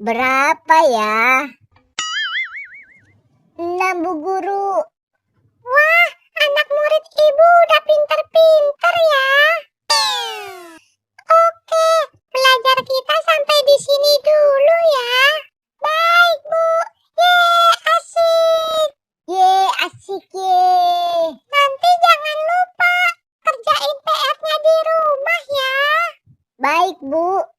Berapa ya? 6, Bu Guru. Wah, anak murid Ibu udah pinter-pinter ya. Oke, belajar kita sampai di sini dulu ya. Baik, Bu. Asik. Asik ye. Nanti jangan lupa kerjain PR-nya di rumah ya. Baik, Bu.